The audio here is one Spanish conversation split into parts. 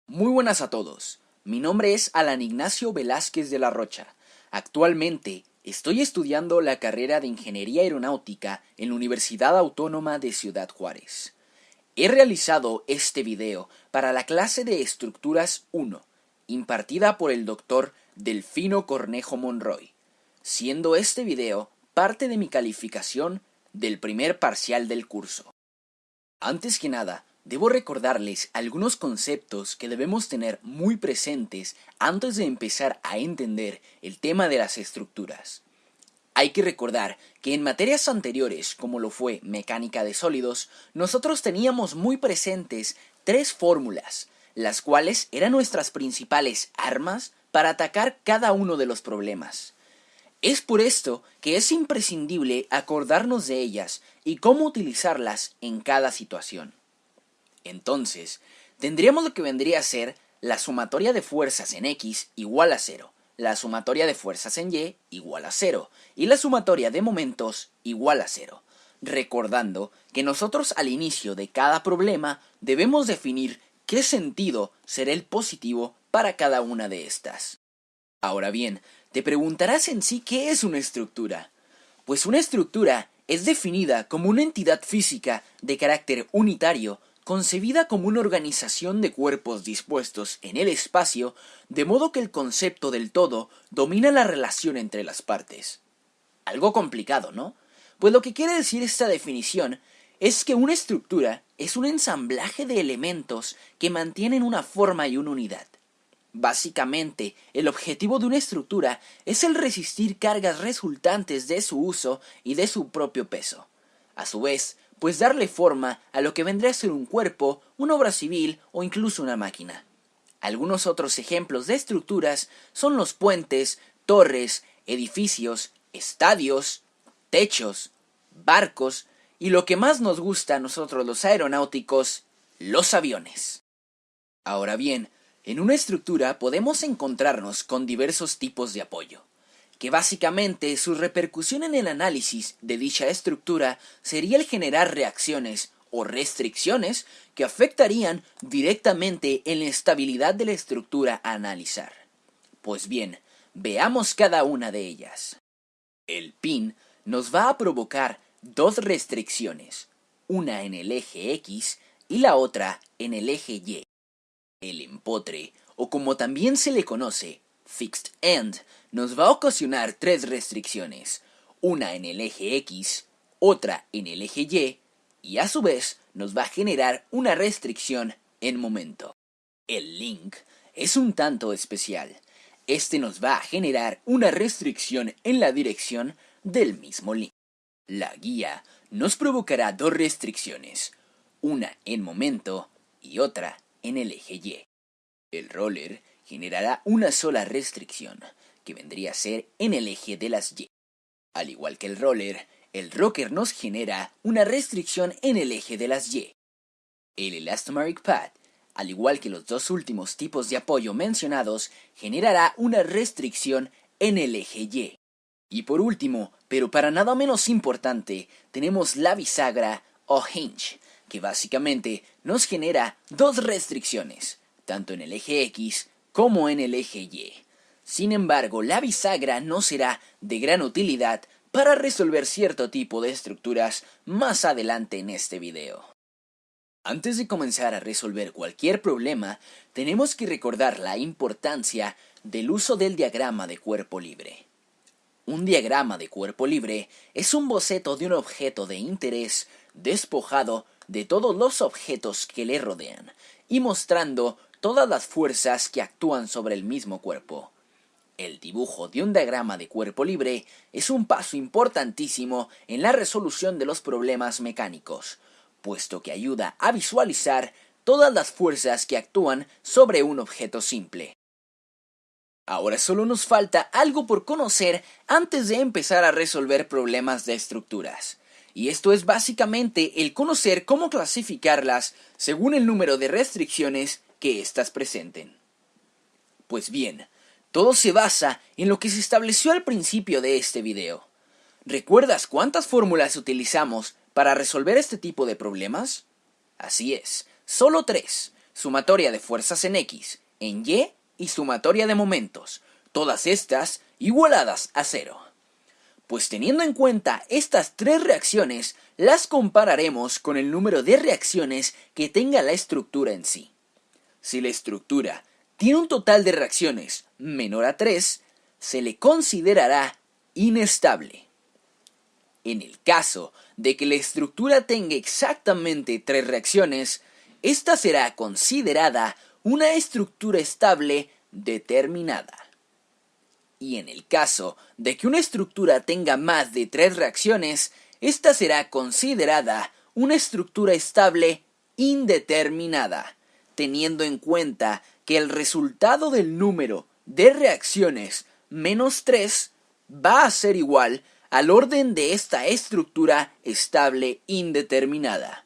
Muy buenas a todos. Mi nombre es Alan Ignacio Velázquez de la Rocha. Actualmente estoy estudiando la carrera de Ingeniería Aeronáutica en la Universidad Autónoma de Ciudad Juárez. He realizado este video para la clase de Estructuras 1, impartida por el Dr. Delfino Cornejo Monroy, siendo este video parte de mi calificación del primer parcial del curso. Antes que nada, debo recordarles algunos conceptos que debemos tener muy presentes antes de empezar a entender el tema de las estructuras. Hay que recordar que en materias anteriores, como lo fue mecánica de sólidos, nosotros teníamos muy presentes tres fórmulas, las cuales eran nuestras principales armas para atacar cada uno de los problemas. Es por esto que es imprescindible acordarnos de ellas y cómo utilizarlas en cada situación. Entonces, tendríamos lo que vendría a ser la sumatoria de fuerzas en X igual a 0, la sumatoria de fuerzas en Y igual a 0 y la sumatoria de momentos igual a 0, recordando que nosotros al inicio de cada problema debemos definir qué sentido será el positivo para cada una de estas. Ahora bien, te preguntarás en sí qué es una estructura. Pues una estructura es definida como una entidad física de carácter unitario concebida como una organización de cuerpos dispuestos en el espacio, de modo que el concepto del todo domina la relación entre las partes. Algo complicado, ¿no? Pues lo que quiere decir esta definición es que una estructura es un ensamblaje de elementos que mantienen una forma y una unidad. Básicamente, el objetivo de una estructura es el resistir cargas resultantes de su uso y de su propio peso. A su vez, pues darle forma a lo que vendría a ser un cuerpo, una obra civil o incluso una máquina. Algunos otros ejemplos de estructuras son los puentes, torres, edificios, estadios, techos, barcos y lo que más nos gusta a nosotros los aeronáuticos, los aviones. Ahora bien, en una estructura podemos encontrarnos con diversos tipos de apoyo, que básicamente su repercusión en el análisis de dicha estructura sería el generar reacciones o restricciones que afectarían directamente en la estabilidad de la estructura a analizar. Pues bien, veamos cada una de ellas. El pin nos va a provocar dos restricciones, una en el eje X y la otra en el eje Y. El empotre, o como también se le conoce, fixed end, nos va a ocasionar tres restricciones, una en el eje X, otra en el eje y a su vez nos va a generar una restricción en momento. El link es un tanto especial. Este nos va a generar una restricción en la dirección del mismo link. La guía nos provocará dos restricciones, una en momento y otra en el eje Y. El roller generará una sola restricción, que vendría a ser en el eje de las Y. Al igual que el roller, el rocker nos genera una restricción en el eje de las Y. El elastomeric pad, al igual que los dos últimos tipos de apoyo mencionados, generará una restricción en el eje Y. Y por último, pero para nada menos importante, tenemos la bisagra o hinge, que básicamente nos genera dos restricciones, tanto en el eje X como en el eje Y. Sin embargo, la bisagra no será de gran utilidad para resolver cierto tipo de estructuras más adelante en este video. Antes de comenzar a resolver cualquier problema, tenemos que recordar la importancia del uso del diagrama de cuerpo libre. Un diagrama de cuerpo libre es un boceto de un objeto de interés despojado de todos los objetos que le rodean y mostrando todas las fuerzas que actúan sobre el mismo cuerpo. El dibujo de un diagrama de cuerpo libre es un paso importantísimo en la resolución de los problemas mecánicos, puesto que ayuda a visualizar todas las fuerzas que actúan sobre un objeto simple. Ahora solo nos falta algo por conocer antes de empezar a resolver problemas de estructuras. Y esto es básicamente el conocer cómo clasificarlas según el número de restricciones que éstas presenten. Pues bien, todo se basa en lo que se estableció al principio de este video. ¿Recuerdas cuántas fórmulas utilizamos para resolver este tipo de problemas? Así es, solo tres. sumatoria de fuerzas en X, en Y y sumatoria de momentos, todas estas igualadas a 0. Pues teniendo en cuenta estas tres reacciones, las compararemos con el número de reacciones que tenga la estructura en sí. Si la estructura tiene un total de reacciones menor a 3, se le considerará inestable. En el caso de que la estructura tenga exactamente 3 reacciones, esta será considerada una estructura estable determinada. Y en el caso de que una estructura tenga más de 3 reacciones, esta será considerada una estructura estable indeterminada, teniendo en cuenta que el resultado del número de reacciones menos 3 va a ser igual al orden de esta estructura estable indeterminada.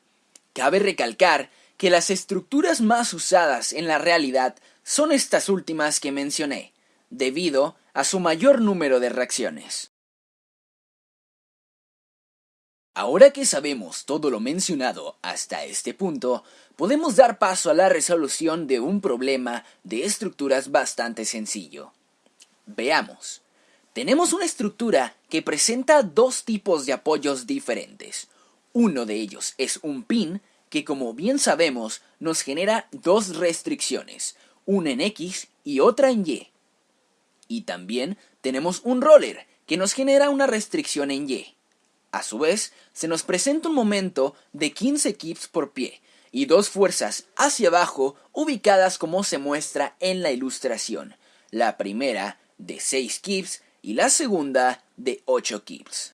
Cabe recalcar que las estructuras más usadas en la realidad son estas últimas que mencioné, debido a su mayor número de reacciones. Ahora que sabemos todo lo mencionado hasta este punto, podemos dar paso a la resolución de un problema de estructuras bastante sencillo. Veamos. Tenemos una estructura que presenta dos tipos de apoyos diferentes. Uno de ellos es un pin que, como bien sabemos, nos genera dos restricciones, una en X y otra en Y. Y también tenemos un roller que nos genera una restricción en Y. A su vez, se nos presenta un momento de 15 kips por pie y dos fuerzas hacia abajo ubicadas como se muestra en la ilustración. La primera de 6 kips y la segunda de 8 kips.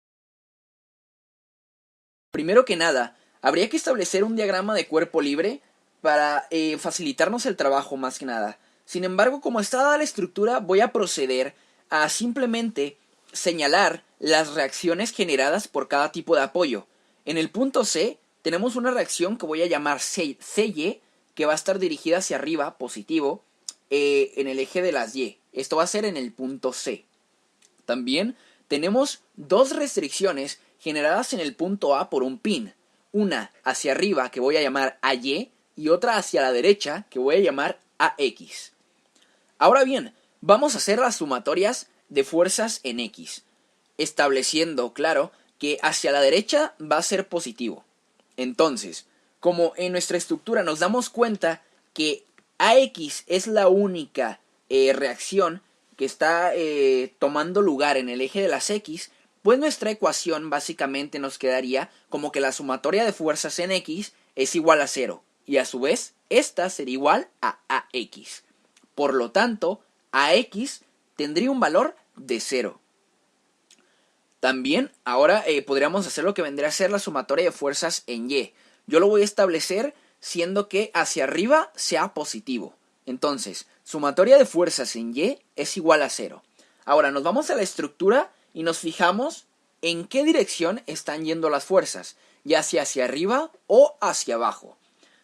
Primero que nada, habría que establecer un diagrama de cuerpo libre para facilitarnos el trabajo más que nada. Sin embargo, como está dada la estructura, voy a proceder a simplemente señalar las reacciones generadas por cada tipo de apoyo. En el punto C tenemos una reacción que voy a llamar CY, que va a estar dirigida hacia arriba, positivo, en el eje de las Y. Esto va a ser en el punto C. También tenemos dos restricciones generadas en el punto A por un pin. Una hacia arriba, que voy a llamar AY, y otra hacia la derecha, que voy a llamar AX. Ahora bien, vamos a hacer las sumatorias de fuerzas en X, estableciendo, claro, que hacia la derecha va a ser positivo. Entonces, como en nuestra estructura nos damos cuenta que AX es la única reacción que está tomando lugar en el eje de las X, pues nuestra ecuación básicamente nos quedaría como que la sumatoria de fuerzas en X es igual a 0, y a su vez, esta sería igual a AX. Por lo tanto, AX tendría un valor de 0. También, ahora podríamos hacer lo que vendría a ser la sumatoria de fuerzas en Y. Yo lo voy a establecer siendo que hacia arriba sea positivo. Entonces, sumatoria de fuerzas en Y es igual a 0. Ahora, nos vamos a la estructura y nos fijamos en qué dirección están yendo las fuerzas, ya sea hacia arriba o hacia abajo.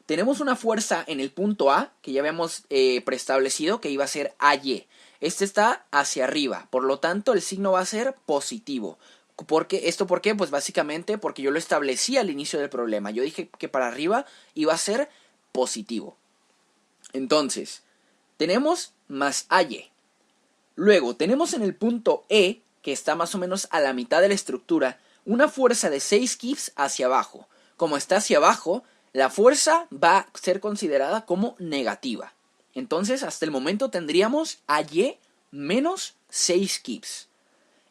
Tenemos una fuerza en el punto A, que ya habíamos preestablecido que iba a ser AY. Este está hacia arriba, por lo tanto el signo va a ser positivo. ¿Por qué? Pues básicamente porque yo lo establecí al inicio del problema. Yo dije que para arriba iba a ser positivo. Entonces, tenemos más AY. Luego, tenemos en el punto E, que está más o menos a la mitad de la estructura, una fuerza de 6 kips hacia abajo. Como está hacia abajo, la fuerza va a ser considerada como negativa. Entonces, hasta el momento tendríamos AY menos 6 kips.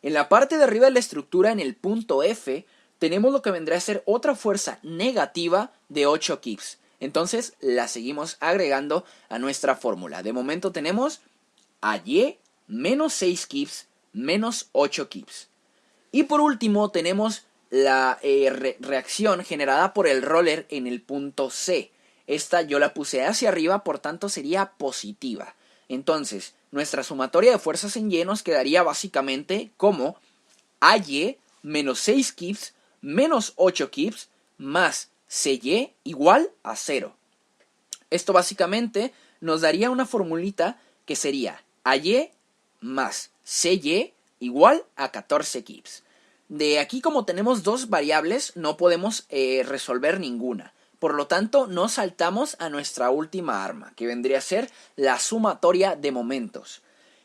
En la parte de arriba de la estructura, en el punto F, tenemos lo que vendría a ser otra fuerza negativa de 8 kips. Entonces, la seguimos agregando a nuestra fórmula. De momento tenemos AY menos 6 kips menos 8 kips. Y por último, tenemos la reacción generada por el roller en el punto C. Esta yo la puse hacia arriba, por tanto sería positiva. Entonces, nuestra sumatoria de fuerzas en Y nos quedaría básicamente como AY menos 6 kips menos 8 kips más CY igual a 0. Esto básicamente nos daría una formulita que sería AY más CY igual a 14 kips. De aquí, como tenemos dos variables, no podemos resolver ninguna. Por lo tanto, nos saltamos a nuestra última arma, que vendría a ser la sumatoria de momentos.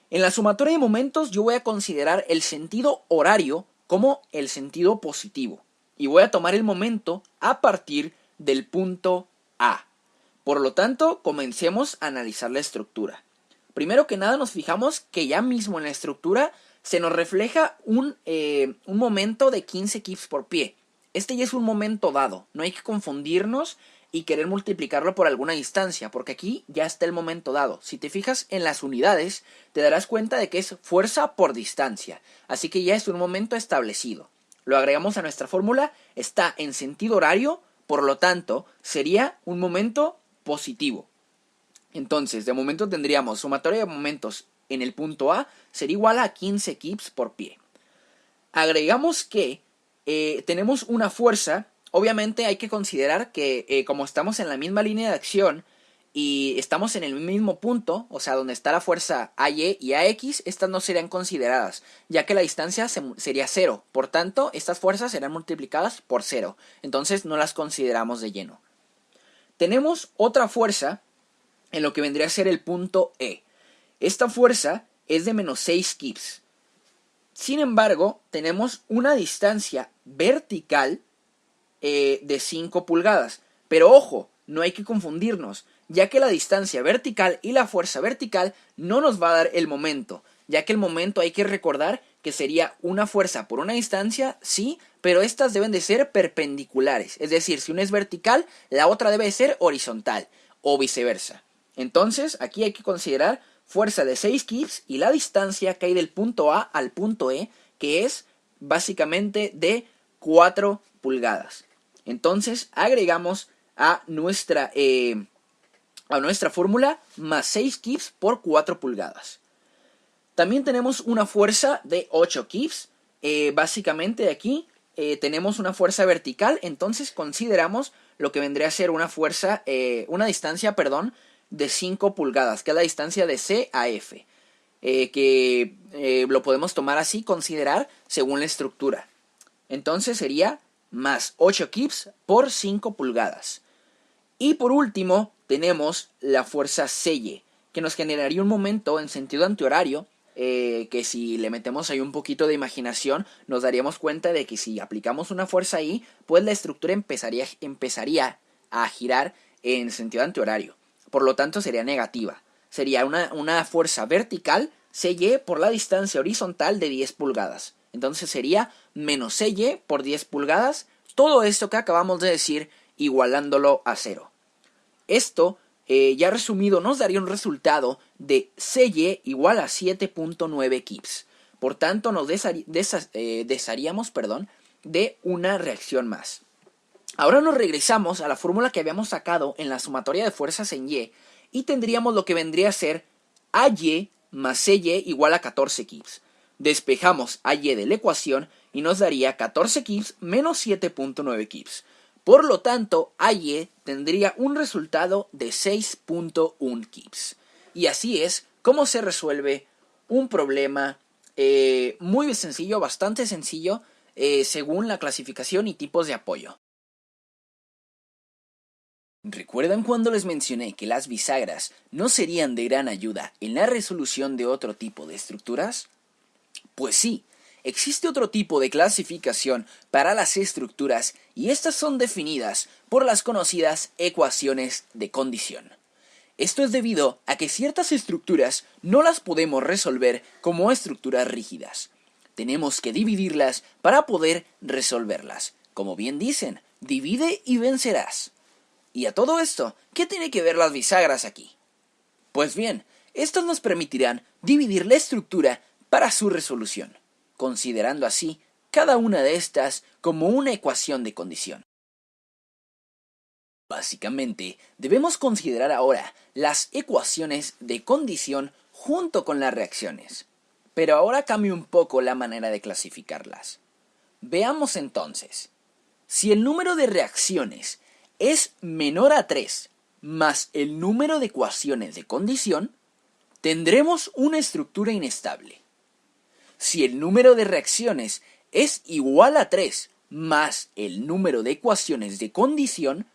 En la sumatoria de momentos yo voy a considerar el sentido horario como el sentido positivo. Y voy a tomar el momento a partir del punto A. Por lo tanto, comencemos a analizar la estructura. Primero que nada nos fijamos que ya mismo en la estructura se nos refleja un momento de 15 kips por pie. Este ya es un momento dado, no hay que confundirnos y querer multiplicarlo por alguna distancia, porque aquí ya está el momento dado. Si te fijas en las unidades, te darás cuenta de que es fuerza por distancia, así que ya es un momento establecido. Lo agregamos a nuestra fórmula, está en sentido horario, por lo tanto, sería un momento positivo. Entonces, de momento tendríamos sumatoria de momentos en el punto A, sería igual a 15 kips por pie. Agregamos que tenemos una fuerza. Obviamente hay que considerar que como estamos en la misma línea de acción y estamos en el mismo punto, o sea, donde está la fuerza AY y AX, estas no serían consideradas, ya que la distancia sería 0. Por tanto, estas fuerzas serán multiplicadas por 0. Entonces no las consideramos de lleno. Tenemos otra fuerza en lo que vendría a ser el punto E. Esta fuerza es de menos 6 kips. Sin embargo, tenemos una distancia vertical de 5 pulgadas. Pero ojo, no hay que confundirnos, ya que la distancia vertical y la fuerza vertical no nos va a dar el momento, ya que el momento hay que recordar que sería una fuerza por una distancia, sí, pero estas deben de ser perpendiculares. Es decir, si una es vertical, la otra debe ser horizontal, o viceversa. Entonces, aquí hay que considerar fuerza de 6 kips y la distancia que hay del punto A al punto E, que es básicamente de 4 pulgadas. Entonces, agregamos a nuestra fórmula más 6 kips por 4 pulgadas. También tenemos una fuerza de 8 kips. Básicamente aquí tenemos una fuerza vertical, entonces consideramos lo que vendría a ser una fuerza, una distancia, de 5 pulgadas, que es la distancia de C a F, que lo podemos tomar así, considerar según la estructura. Entonces sería más 8 kips por 5 pulgadas. Y por último tenemos la fuerza CY, que nos generaría un momento en sentido antihorario, que si le metemos ahí un poquito de imaginación, nos daríamos cuenta de que si aplicamos una fuerza ahí, pues la estructura empezaría a girar en sentido antihorario. Por lo tanto sería negativa. Sería una fuerza vertical CY por la distancia horizontal de 10 pulgadas. Entonces sería menos CY por 10 pulgadas. Todo esto que acabamos de decir igualándolo a 0. Esto, ya resumido, nos daría un resultado de CY igual a 7.9 kips. Por tanto, nos desharíamos de una reacción más. Ahora nos regresamos a la fórmula que habíamos sacado en la sumatoria de fuerzas en Y y tendríamos lo que vendría a ser AY más CY igual a 14 kips. Despejamos AY de la ecuación y nos daría 14 kips menos 7.9 kips. Por lo tanto, AY tendría un resultado de 6.1 kips. Y así es como se resuelve un problema muy sencillo, bastante sencillo, según la clasificación y tipos de apoyo. ¿Recuerdan cuando les mencioné que las bisagras no serían de gran ayuda en la resolución de otro tipo de estructuras? Pues sí, existe otro tipo de clasificación para las estructuras y estas son definidas por las conocidas ecuaciones de condición. Esto es debido a que ciertas estructuras no las podemos resolver como estructuras rígidas. Tenemos que dividirlas para poder resolverlas. Como bien dicen, divide y vencerás. Y a todo esto, ¿qué tiene que ver las bisagras aquí? Pues bien, estas nos permitirán dividir la estructura para su resolución, considerando así cada una de estas como una ecuación de condición. Básicamente, debemos considerar ahora las ecuaciones de condición junto con las reacciones. Pero ahora cambio un poco la manera de clasificarlas. Veamos entonces. Si el número de reacciones es menor a 3 más el número de ecuaciones de condición, tendremos una estructura inestable. Si el número de reacciones es igual a 3 más el número de ecuaciones de condición,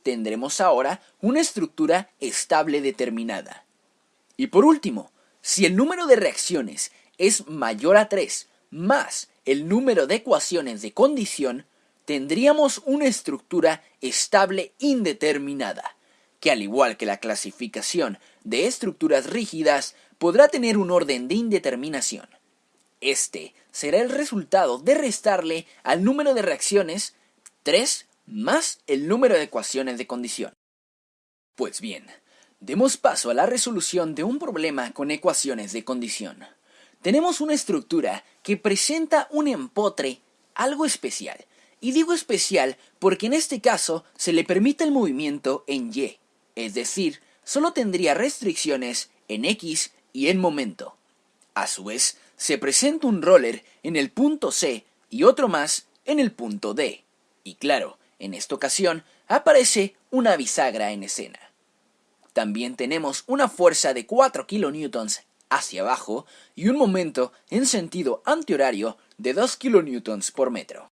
tendremos ahora una estructura estable determinada. Y por último, si el número de reacciones es mayor a 3 más el número de ecuaciones de condición, tendríamos una estructura estable indeterminada, que al igual que la clasificación de estructuras rígidas, podrá tener un orden de indeterminación. Este será el resultado de restarle al número de reacciones 3 más el número de ecuaciones de condición. Pues bien, demos paso a la resolución de un problema con ecuaciones de condición. Tenemos una estructura que presenta un empotre algo especial, y digo especial porque en este caso se le permite el movimiento en Y, es decir, solo tendría restricciones en X y en momento. A su vez, se presenta un roller en el punto C y otro más en el punto D. Y claro, en esta ocasión aparece una bisagra en escena. También tenemos una fuerza de 4 kN hacia abajo y un momento en sentido antihorario de 2 kN por metro.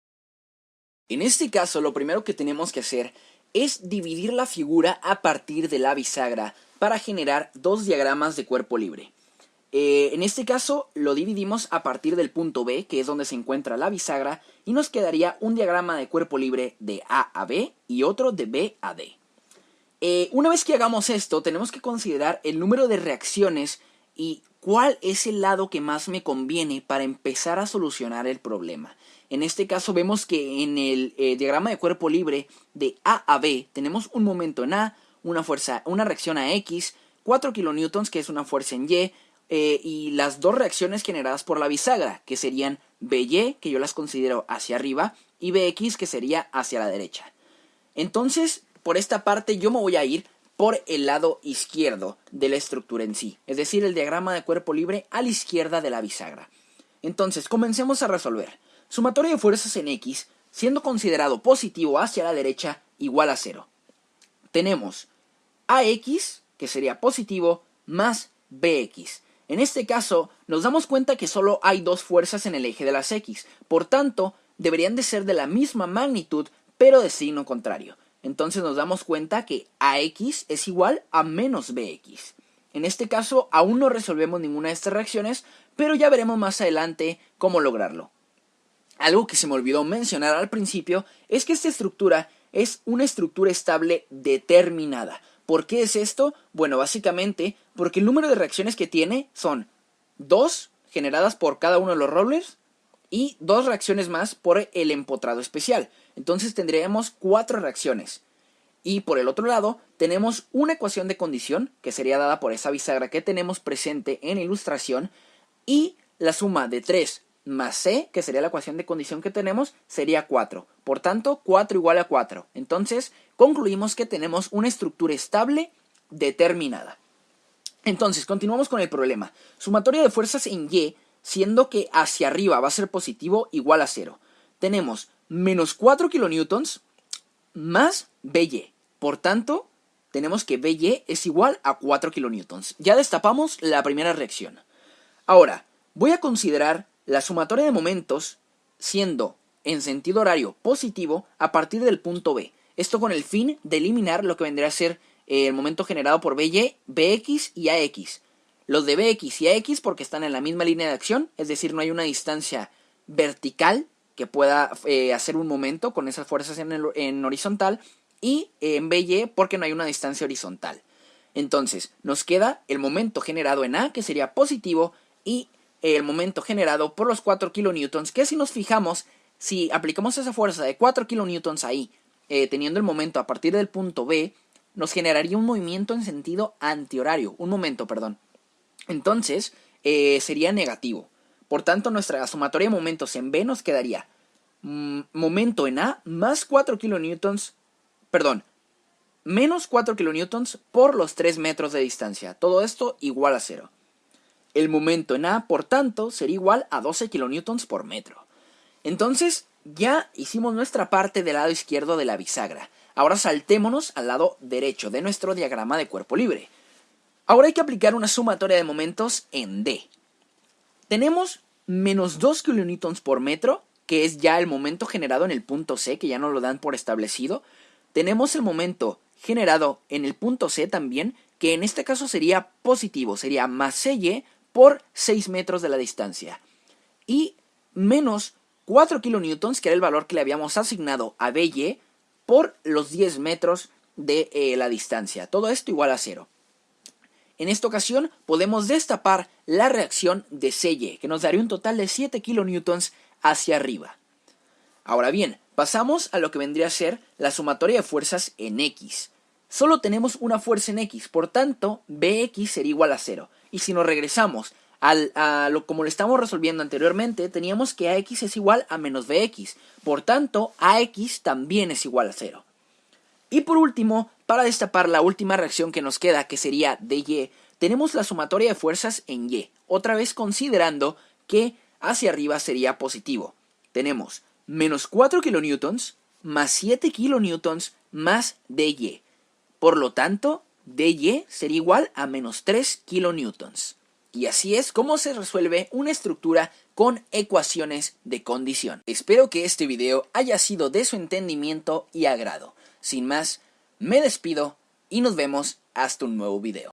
En este caso, lo primero que tenemos que hacer es dividir la figura a partir de la bisagra para generar dos diagramas de cuerpo libre. En este caso lo dividimos a partir del punto B, que es donde se encuentra la bisagra, y nos quedaría un diagrama de cuerpo libre de A a B y otro de B a D. Una vez que hagamos esto, tenemos que considerar el número de reacciones y cuál es el lado que más me conviene para empezar a solucionar el problema. En este caso vemos que en el diagrama de cuerpo libre de A a B tenemos un momento en A, una reacción a X, 4 kN que es una fuerza en Y, y las dos reacciones generadas por la bisagra, que serían BY, que yo las considero hacia arriba, y BX, que sería hacia la derecha. Entonces, por esta parte yo me voy a ir por el lado izquierdo de la estructura en sí, es decir, el diagrama de cuerpo libre a la izquierda de la bisagra. Entonces, comencemos a resolver. Sumatorio de fuerzas en X, siendo considerado positivo hacia la derecha, igual a 0. Tenemos AX, que sería positivo, más BX. En este caso, nos damos cuenta que solo hay dos fuerzas en el eje de las X, por tanto, deberían de ser de la misma magnitud, pero de signo contrario. Entonces nos damos cuenta que AX es igual a menos BX. En este caso, aún no resolvemos ninguna de estas reacciones, pero ya veremos más adelante cómo lograrlo. Algo que se me olvidó mencionar al principio es que esta estructura es una estructura estable determinada. ¿Por qué es esto? Bueno, básicamente porque el número de reacciones que tiene son 2 generadas por cada uno de los rollers y 2 reacciones más por el empotrado especial. Entonces tendríamos 4 reacciones. Y por el otro lado tenemos una ecuación de condición que sería dada por esa bisagra que tenemos presente en la ilustración, y la suma de 3 más C, que sería la ecuación de condición que tenemos, sería 4. Por tanto, 4 igual a 4. Entonces, concluimos que tenemos una estructura estable determinada. Entonces, continuamos con el problema. Sumatorio de fuerzas en Y, siendo que hacia arriba va a ser positivo, igual a 0. Tenemos menos 4 kN más BY. Por tanto, tenemos que BY es igual a 4 kN. Ya destapamos la primera reacción. Ahora, voy a considerar la sumatoria de momentos siendo en sentido horario positivo a partir del punto B. Esto con el fin de eliminar lo que vendría a ser el momento generado por BY, BX y AX. Los de BX y AX porque están en la misma línea de acción, es decir, no hay una distancia vertical que pueda hacer un momento con esas fuerzas en horizontal, y en BY porque no hay una distancia horizontal. Entonces, nos queda el momento generado en A, que sería positivo, y el momento generado por los 4 kN, que si nos fijamos, si aplicamos esa fuerza de 4 kN ahí, teniendo el momento a partir del punto B, nos generaría un movimiento en sentido antihorario, Entonces, sería negativo. Por tanto, nuestra sumatoria de momentos en B nos quedaría momento en A más 4 kN, menos 4 kN por los 3 metros de distancia. Todo esto igual a 0. El momento en A, por tanto, sería igual a 12 kN por metro. Entonces, ya hicimos nuestra parte del lado izquierdo de la bisagra. Ahora saltémonos al lado derecho de nuestro diagrama de cuerpo libre. Ahora hay que aplicar una sumatoria de momentos en D. Tenemos menos 2 kN por metro, que es ya el momento generado en el punto C, que ya nos lo dan por establecido. Tenemos el momento generado en el punto C también, que en este caso sería positivo, sería más CY por 6 metros de la distancia. Y menos 4 kilonewtons, que era el valor que le habíamos asignado a BY, por los 10 metros de la distancia. Todo esto igual a 0. En esta ocasión podemos destapar la reacción de CY, que nos daría un total de 7 kilonewtons hacia arriba. Ahora bien, pasamos a lo que vendría a ser la sumatoria de fuerzas en X. Solo tenemos una fuerza en X, por tanto, Bx sería igual a 0. Y si nos regresamos como lo estamos resolviendo anteriormente, teníamos que Ax es igual a menos Bx. Por tanto, Ax también es igual a 0. Y por último, para destapar la última reacción que nos queda, que sería dy, tenemos la sumatoria de fuerzas en y. Otra vez considerando que hacia arriba sería positivo. Tenemos menos 4 kilonewtons más 7 kilonewtons más dy. Por lo tanto, dy sería igual a menos 3 kilonewtons. Y así es como se resuelve una estructura con ecuaciones de condición. Espero que este video haya sido de su entendimiento y agrado. Sin más, me despido y nos vemos hasta un nuevo video.